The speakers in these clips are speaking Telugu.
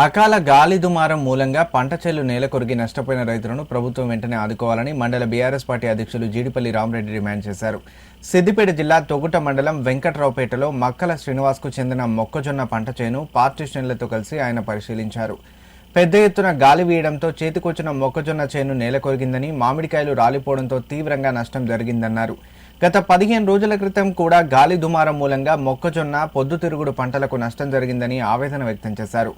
అకాల గాలి దుమారం మూలంగా పంట చేలు నేలకొరిగి నష్టపోయిన రైతులను ప్రభుత్వం వెంటనే ఆదుకోవాలని మండల బీఆర్ఎస్ పార్టీ అధ్యక్షులు జీడిపల్లి రామరెడ్డి డిమాండ్ చేశారు. సిద్దిపేట జిల్లా తొగుట మండలం వెంకట్రావుపేటలో మక్కల శ్రీనివాస్కు చెందిన మొక్కజొన్న పంట చేను పార్టీ శ్రేణులతో కలిసి ఆయన పరిశీలించారు. పెద్ద ఎత్తున గాలి వీయడంతో చేతికొచ్చిన మొక్కజొన్న చేను నేలకొరిగిందని, మామిడికాయలు రాలిపోవడంతో తీవ్రంగా నష్టం జరిగిందన్నారు. గత 15 రోజుల క్రితం కూడా గాలి దుమారం మూలంగా మొక్కజొన్న, పొద్దుతిరుగుడు పంటలకు నష్టం జరిగిందని ఆవేదన వ్యక్తం చేశారు.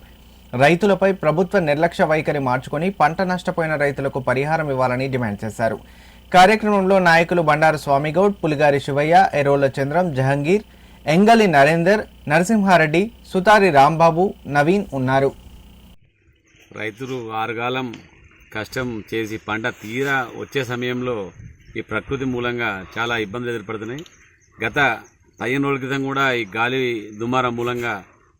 రైతులపై ప్రభుత్వ నిర్లక్ష్య వైఖరి మార్చుకొని పంట నష్టపోయిన రైతులకు పరిహారం ఇవ్వాలని డిమాండ్ చేశారు. కార్యక్రమంలో నాయకులు బండారు స్వామిగౌడ్, పులిగారి శివయ్య, ఎరోల చంద్రం, జహంగీర్, ఎంగలి నరేందర్, నరసింహారెడ్డి, సుతారి రాంబాబు, నవీన్ ఉన్నారు. రైతులు ఆరుగాలం కష్టం చేసి పంట తీరా వచ్చే సమయంలో ఈ ప్రకృతి మూలంగా చాలా ఇబ్బందులు ఎదుర్పడుతున్నాయి. గత 15 రోజుల క్రితం కూడా ఈ గాలి దుమారం మూలంగా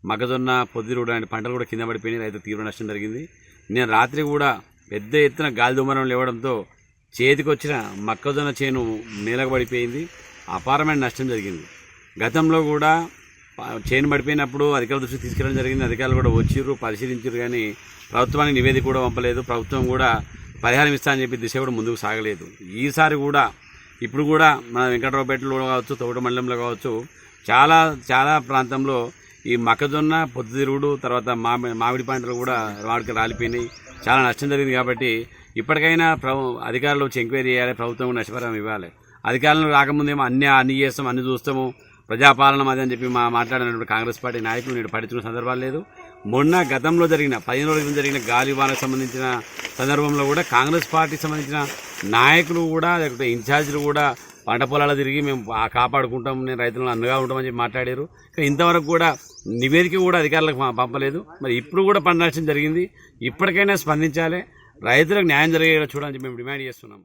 మొక్కజొన్న, పొద్దుతిరుగుడు లాంటి పంటలు కూడా కింద పడిపోయినాయి. రైతు తీవ్ర నష్టం జరిగింది. నేను రాత్రి కూడా పెద్ద ఎత్తున గాలి దుమారం లేవడంతో చేతికి వచ్చిన మొక్కజొన్న చేను నేలకు పడిపోయింది. అపారమైన నష్టం జరిగింది. గతంలో కూడా చేను పడిపోయినప్పుడు అధికారుల దృష్టికి తీసుకెళ్ళడం జరిగింది. అధికారులు కూడా వచ్చిర్రు, పరిశీలించారు, కానీ ప్రభుత్వానికి నివేదిక కూడా పంపలేదు. ప్రభుత్వం కూడా పరిహారం ఇస్తా అని చెప్పి దిశ కూడా ముందుకు సాగలేదు. ఈసారి కూడా ఇప్పుడు కూడా మన వెంకట్రావుపేటలో కావచ్చు, తొగుట మండలంలో కావచ్చు, చాలా ప్రాంతంలో ఈ మొక్కజొన్న, పొద్దుతిరుగుడు, తర్వాత మామిడి పంటలు కూడా వాడికి రాలిపోయినాయి. చాలా నష్టం జరిగింది. కాబట్టి ఇప్పటికైనా అధికారులు వచ్చి ఎంక్వైరీ చేయాలి, ప్రభుత్వం కూడా నష్టపరిహారం ఇవ్వాలి. అధికారులు రాకముందేమో అన్ని చేస్తాం, అన్ని చూస్తాము, ప్రజాపాలన అది అని చెప్పి మాట్లాడినటువంటి కాంగ్రెస్ పార్టీ నాయకులు నేడు పట్టించుకున్న సందర్భాలు లేదు. మొన్న గతంలో జరిగిన 15 రోజుల క్రితం జరిగిన గాలివానకు సంబంధించిన సందర్భంలో కూడా కాంగ్రెస్ పార్టీకి సంబంధించిన నాయకులు కూడా, లేకపోతే ఇన్ఛార్జీలు కూడా పంట పొలాలు తిరిగి మేము కాపాడుకుంటాం, నేను రైతులను అండగా ఉంటామని చెప్పి మాట్లాడారు. కానీ ఇంతవరకు కూడా నివేదిక కూడా అధికారులకు పంపలేదు. మరి ఇప్పుడు కూడా పంట నష్టం జరిగింది. ఇప్పటికైనా స్పందించాలి, రైతులకు న్యాయం జరిగేలా చూడాలని మేము డిమాండ్ చేస్తున్నాం.